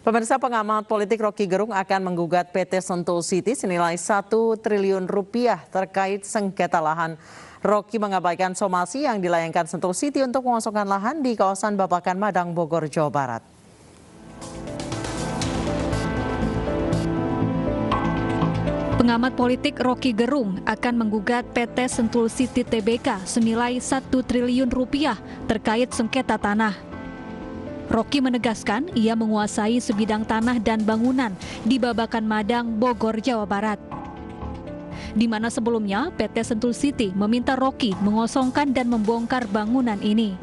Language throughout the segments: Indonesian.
Pemirsa, pengamat politik Rocky Gerung akan menggugat PT Sentul City senilai 1 triliun rupiah terkait sengketa lahan. Rocky mengabaikan somasi yang dilayangkan Sentul City untuk mengosongkan lahan di kawasan Babakan Madang, Bogor, Jawa Barat. Pengamat politik Rocky Gerung akan menggugat PT Sentul City Tbk senilai 1 triliun rupiah terkait sengketa tanah. Rocky menegaskan ia menguasai sebidang tanah dan bangunan di Babakan Madang, Bogor, Jawa Barat. Di mana sebelumnya PT Sentul City meminta Rocky mengosongkan dan membongkar bangunan ini.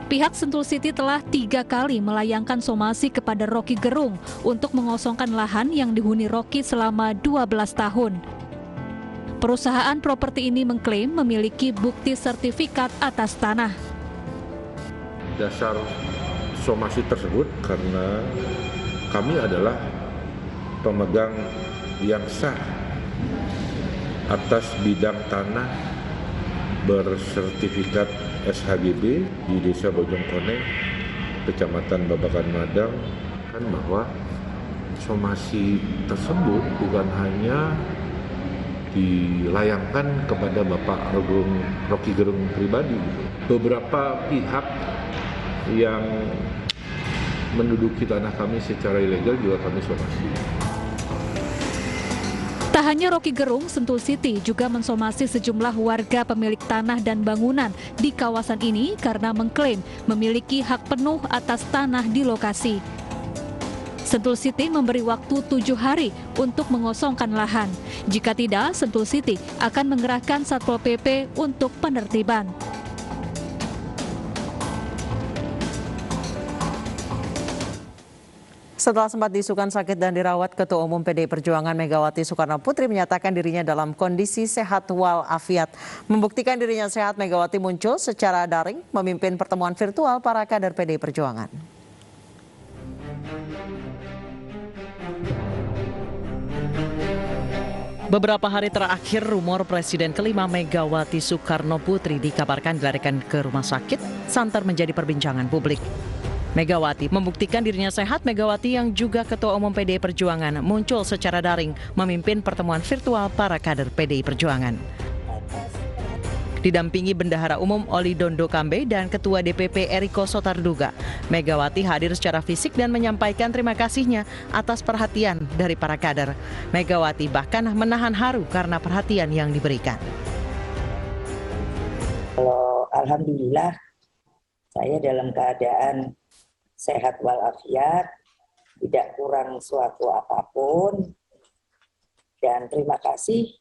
Pihak Sentul City telah 3 kali melayangkan somasi kepada Rocky Gerung untuk mengosongkan lahan yang dihuni Rocky selama 12 tahun. Perusahaan properti ini mengklaim memiliki bukti sertifikat atas tanah. Dasar somasi tersebut karena kami adalah pemegang yang sah atas bidang tanah bersertifikat SHGB di Desa Bojongkoneng, Kecamatan Babakan Madang, kan bahwa somasi tersebut bukan hanya dilayangkan kepada Bapak Rocky Gerung pribadi. Beberapa pihak yang menduduki tanah kami secara ilegal juga kami somasi. Tak hanya Rocky Gerung, Sentul City juga mensomasi sejumlah warga pemilik tanah dan bangunan di kawasan ini karena mengklaim memiliki hak penuh atas tanah di lokasi. Sentul City memberi waktu 7 hari untuk mengosongkan lahan. Jika tidak, Sentul City akan mengerahkan Satpol PP untuk penertiban. Setelah sempat diisukan sakit dan dirawat, Ketua Umum PDI Perjuangan Megawati Soekarno Putri menyatakan dirinya dalam kondisi sehat walafiat. Membuktikan dirinya sehat, Megawati muncul secara daring memimpin pertemuan virtual para kader PDI Perjuangan. Beberapa hari terakhir, rumor Presiden kelima Megawati Soekarno Putri dikabarkan dilarikan ke rumah sakit santer menjadi perbincangan publik. Megawati membuktikan dirinya sehat. Megawati yang juga Ketua Umum PDI Perjuangan muncul secara daring memimpin pertemuan virtual para kader PDI Perjuangan. Didampingi Bendahara Umum Oli Dondo Kambe dan Ketua DPP Eriko Sotarduga, Megawati hadir secara fisik dan menyampaikan terima kasihnya atas perhatian dari para kader. Megawati bahkan menahan haru karena perhatian yang diberikan. Alhamdulillah, saya dalam keadaan sehat walafiat, tidak kurang suatu apapun, dan terima kasih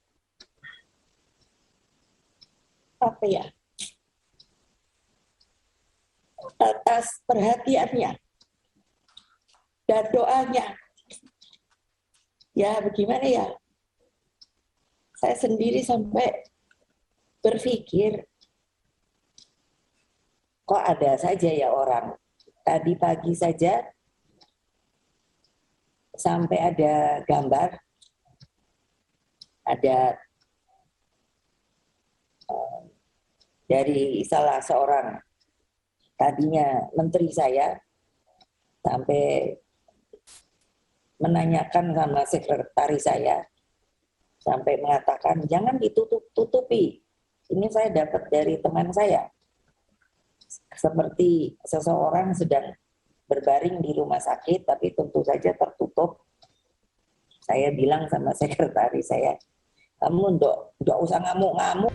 atas perhatiannya dan doanya. Ya bagaimana ya, saya sendiri sampai berpikir, kok ada saja ya orang. Tadi pagi saja sampai ada gambar, ada dari salah seorang tadinya menteri saya sampai menanyakan sama sekretaris saya sampai mengatakan jangan ditutup-tutupi. Ini saya dapat dari teman saya. Seperti seseorang sedang berbaring di rumah sakit, tapi tentu saja tertutup. Saya bilang sama sekretaris saya, kamu nggak usah ngamuk-ngamuk.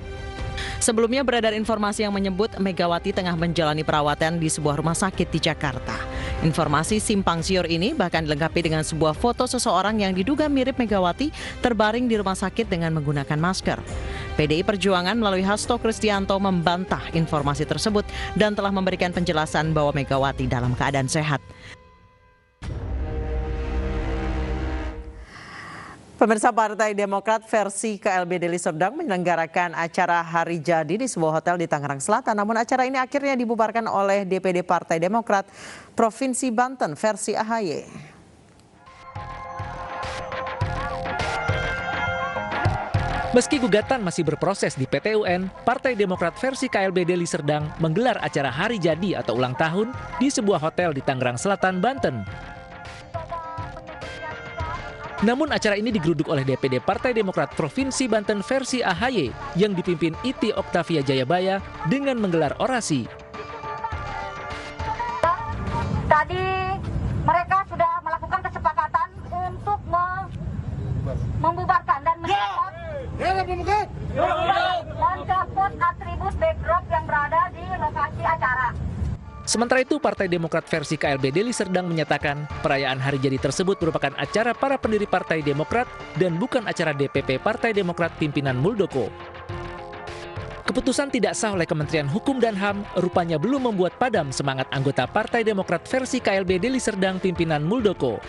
Sebelumnya beredar informasi yang menyebut Megawati tengah menjalani perawatan di sebuah rumah sakit di Jakarta. Informasi simpang siur ini bahkan dilengkapi dengan sebuah foto seseorang yang diduga mirip Megawati terbaring di rumah sakit dengan menggunakan masker. PDI Perjuangan melalui Hasto Kristianto membantah informasi tersebut dan telah memberikan penjelasan bahwa Megawati dalam keadaan sehat. Pemirsa, Partai Demokrat versi KLB Deli Serdang menyelenggarakan acara Hari Jadi di sebuah hotel di Tangerang Selatan. Namun acara ini akhirnya dibubarkan oleh DPD Partai Demokrat Provinsi Banten versi AHY. Meski gugatan masih berproses di PT UN, Partai Demokrat versi KLB Deli Serdang menggelar acara hari jadi atau ulang tahun di sebuah hotel di Tangerang Selatan, Banten. Namun acara ini digeruduk oleh DPD Partai Demokrat Provinsi Banten versi AHY yang dipimpin Iti Oktavia Jayabaya dengan menggelar orasi. Tadi mereka sudah melakukan kesepakatan untuk membubarkan dan mencopot atribut backdrop yang berada di lokasi acara. Sementara itu, Partai Demokrat versi KLB Deli Serdang menyatakan perayaan hari jadi tersebut merupakan acara para pendiri Partai Demokrat dan bukan acara DPP Partai Demokrat pimpinan Muldoko. Keputusan tidak sah oleh Kementerian Hukum dan HAM rupanya belum membuat padam semangat anggota Partai Demokrat versi KLB Deli Serdang pimpinan Muldoko.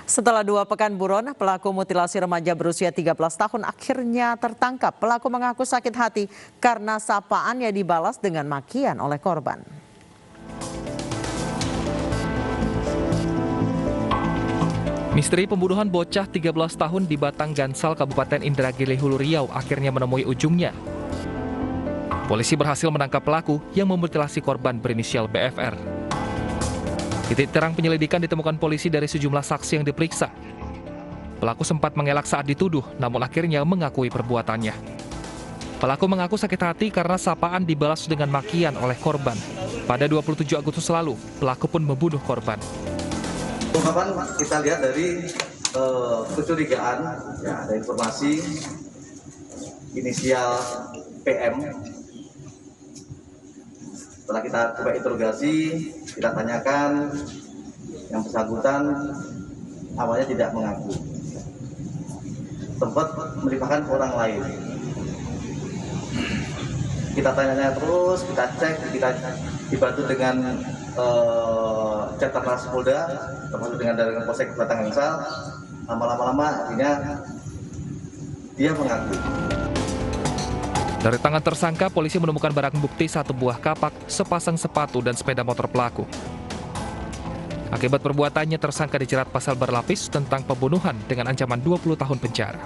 Setelah 2 pekan buron, pelaku mutilasi remaja berusia 13 tahun akhirnya tertangkap. Pelaku mengaku sakit hati karena sapaannya dibalas dengan makian oleh korban. Misteri pembunuhan bocah 13 tahun di Batang Gansal, Kabupaten Indragiri, Hulu Riau akhirnya menemui ujungnya. Polisi berhasil menangkap pelaku yang memutilasi korban berinisial BFR. Titik terang penyelidikan ditemukan polisi dari sejumlah saksi yang diperiksa. Pelaku sempat mengelak saat dituduh, namun akhirnya mengakui perbuatannya. Pelaku mengaku sakit hati karena sapaan dibalas dengan makian oleh korban. Pada 27 Agustus lalu, pelaku pun membunuh korban. Pengungkapan kita lihat dari kecurigaan, ya, ada informasi inisial PM. Setelah kita coba interogasi, kita tanyakan, yang bersangkutan awalnya tidak mengaku. Sempat melibatkan orang lain. Kita tanya terus, kita cek, kita dibantu dengan Catarnas Polda, termasuk dengan dari Polsek Batang Gansal. Lama-lama akhirnya dia mengaku. Dari tangan tersangka, polisi menemukan barang bukti 1 buah kapak, sepasang sepatu, dan sepeda motor pelaku. Akibat perbuatannya, tersangka dijerat pasal berlapis tentang pembunuhan dengan ancaman 20 tahun penjara.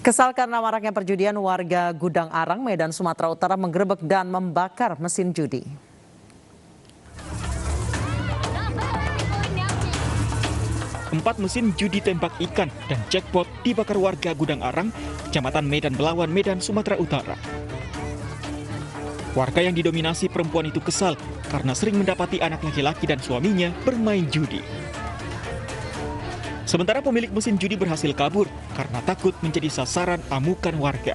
Kesal karena maraknya perjudian, warga Gudang Arang, Medan, Sumatera Utara menggerebek dan membakar mesin judi. Empat mesin judi tembak ikan dan jackpot dibakar warga Gudang Arang, Kecamatan Medan Belawan, Medan, Sumatera Utara. Warga yang didominasi perempuan itu kesal karena sering mendapati anak laki-laki dan suaminya bermain judi. Sementara pemilik mesin judi berhasil kabur karena takut menjadi sasaran amukan warga.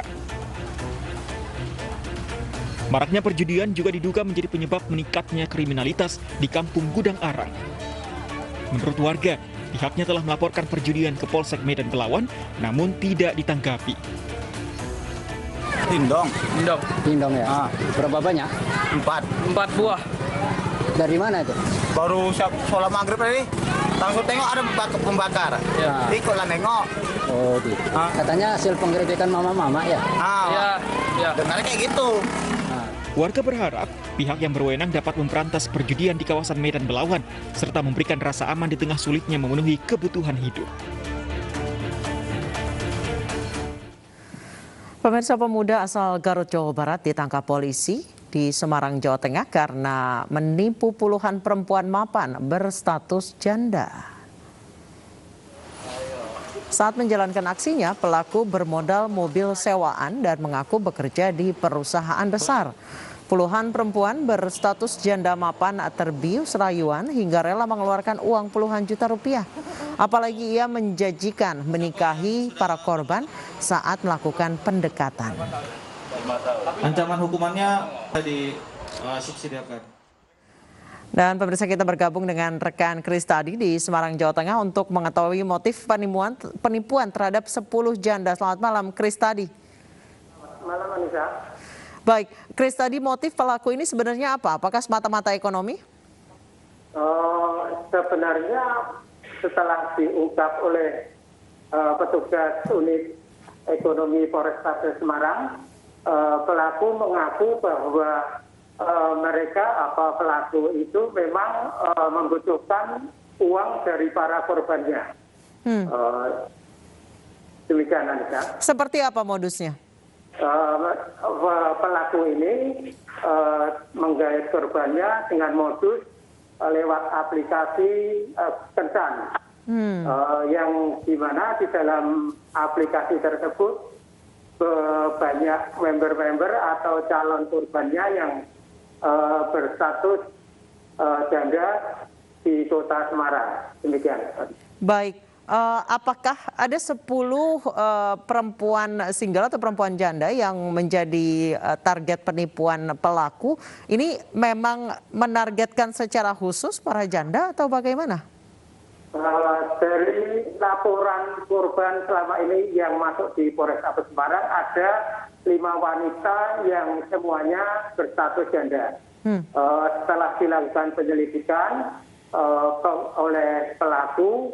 Maraknya perjudian juga diduga menjadi penyebab meningkatnya kriminalitas di kampung Gudang Arang. Menurut warga, pihaknya telah melaporkan perjudian ke Polsek Medan Belawan, namun tidak ditanggapi. Tindong ya. Berapa banyak? 4 buah. Dari mana itu? Baru sholat maghrib tadi, langsung tengok ada pembakar. Ya. Ikutlah nengok. Oh gitu. Katanya hasil penggerebekan mama-mama ya? Ya. Dengarnya kayak gitu. Warga berharap pihak yang berwenang dapat memberantas perjudian di kawasan Medan Belawan serta memberikan rasa aman di tengah sulitnya memenuhi kebutuhan hidup. Pemirsa, pemuda asal Garut, Jawa Barat ditangkap polisi di Semarang, Jawa Tengah karena menipu puluhan perempuan mapan berstatus janda. Saat menjalankan aksinya, pelaku bermodal mobil sewaan dan mengaku bekerja di perusahaan besar. Puluhan perempuan berstatus janda mapan terbius rayuan hingga rela mengeluarkan uang puluhan juta rupiah. Apalagi ia menjanjikan menikahi para korban saat melakukan pendekatan. Ancaman hukumannya disubsidiakan. Dan pemirsa, kita bergabung dengan rekan Kristadi di Semarang, Jawa Tengah untuk mengetahui motif penipuan terhadap 10 janda. Selamat malam, Kristadi. Malam, Anissa. Baik, Kristadi, motif pelaku ini sebenarnya apa? Apakah semata-mata ekonomi? Sebenarnya setelah diungkap oleh petugas unit ekonomi Polrestabes Semarang, pelaku mengaku bahwa mereka pelaku itu memang membutuhkan uang dari para korbannya. Demikian, Anissa. Seperti apa modusnya? Pelaku ini menggait korbannya dengan modus lewat aplikasi kencan, yang dimana di dalam aplikasi tersebut banyak member-member atau calon korbannya yang berstatus janda di Kota Semarang. Demikian. Baik. Apakah ada 10 perempuan single atau perempuan janda yang menjadi target penipuan pelaku? Ini memang menargetkan secara khusus para janda atau bagaimana? Dari laporan korban selama ini yang masuk di Polrestabes Semarang, ada 5 wanita yang semuanya berstatus janda. Setelah dilakukan penyelidikan oleh pelaku,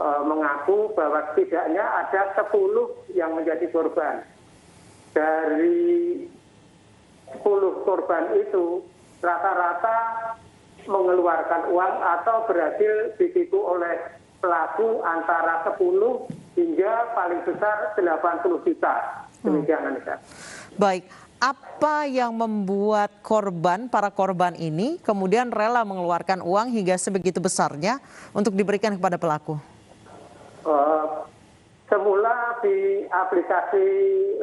mengaku bahwa setidaknya ada 10 yang menjadi korban. Dari 10 korban itu rata-rata mengeluarkan uang atau berhasil ditipu oleh pelaku antara 10 hingga paling besar 80 juta. Demikian, Anissa. Baik. Apa yang membuat para korban ini kemudian rela mengeluarkan uang hingga sebegitu besarnya untuk diberikan kepada pelaku? Semula di aplikasi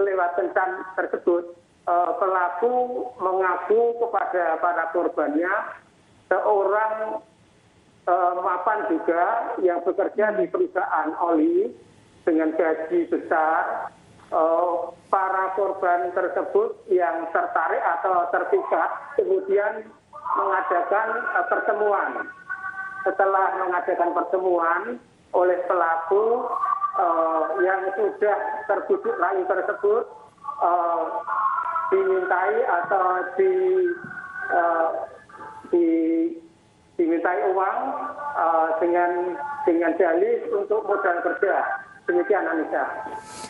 lewat kencan tersebut, pelaku mengaku kepada para korbannya seorang mapan juga yang bekerja di perusahaan oli dengan gaji besar. Para korban tersebut yang tertarik atau terpikat kemudian mengadakan pertemuan. Setelah mengadakan pertemuan oleh pelaku yang sudah terbujuk rayu tersebut dimintai atau dimintai uang dengan dalih untuk modal kerja. Demikian, Anissa.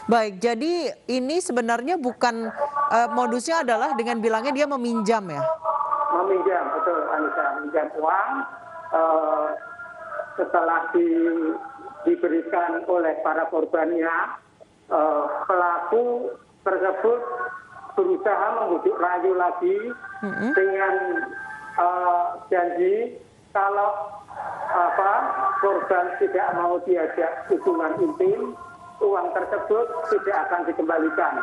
Baik, jadi ini sebenarnya bukan modusnya adalah dengan bilangnya dia meminjam ya? Meminjam, betul, Anissa. Meminjam uang setelah diberikan oleh para korbannya, pelaku tersebut berusaha membujuk rayu lagi dengan janji kalau korban tidak mau diajak hubungan intim, uang tersebut tidak akan dikembalikan.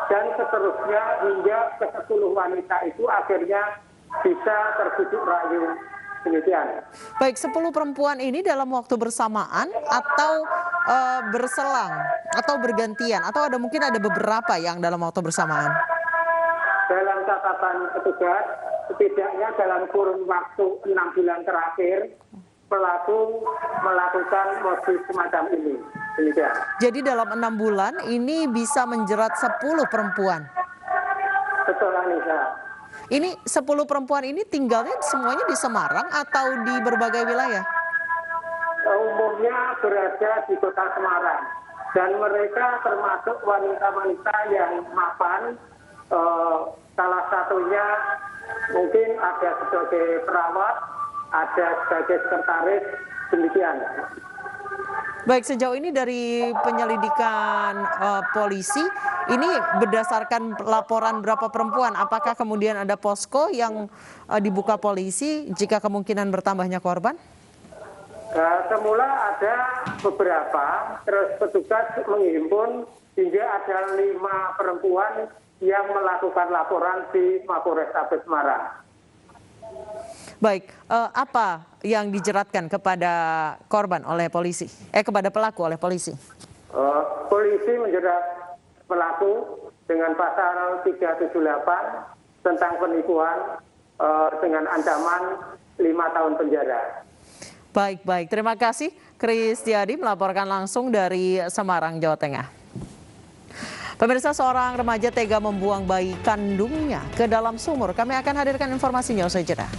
Dan seterusnya hingga ke-10 wanita itu akhirnya bisa terbujuk rayu. Demikian. Baik, 10 perempuan ini dalam waktu bersamaan atau berselang atau bergantian atau mungkin ada beberapa yang dalam waktu bersamaan? Dalam catatan petugas, setidaknya dalam kurun waktu 6 bulan terakhir, pelaku melakukan modus semacam ini. Demikian. Jadi dalam 6 bulan ini bisa menjerat 10 perempuan? Betul, Anissa. Ini 10 perempuan ini tinggalnya semuanya di Semarang atau di berbagai wilayah? Umumnya berada di Kota Semarang. Dan mereka termasuk wanita-wanita yang mapan. Salah satunya mungkin ada sebagai perawat, ada sebagai sekretaris, demikian. Baik, sejauh ini dari penyelidikan polisi, ini berdasarkan laporan berapa perempuan, apakah kemudian ada posko yang dibuka polisi jika kemungkinan bertambahnya korban? Semula ada beberapa, terus petugas menghimpun hingga ada 5 perempuan yang melakukan laporan di Mapolrestabes Semarang. Baik, apa yang dijeratkan kepada korban oleh polisi? Kepada pelaku oleh polisi? Polisi menjerat pelaku dengan pasal 378 tentang penipuan dengan ancaman 5 tahun penjara. Baik. Terima kasih Kris Tiadi melaporkan langsung dari Semarang, Jawa Tengah. Pemirsa, seorang remaja tega membuang bayi kandungnya ke dalam sumur. Kami akan hadirkan informasinya usai jeda.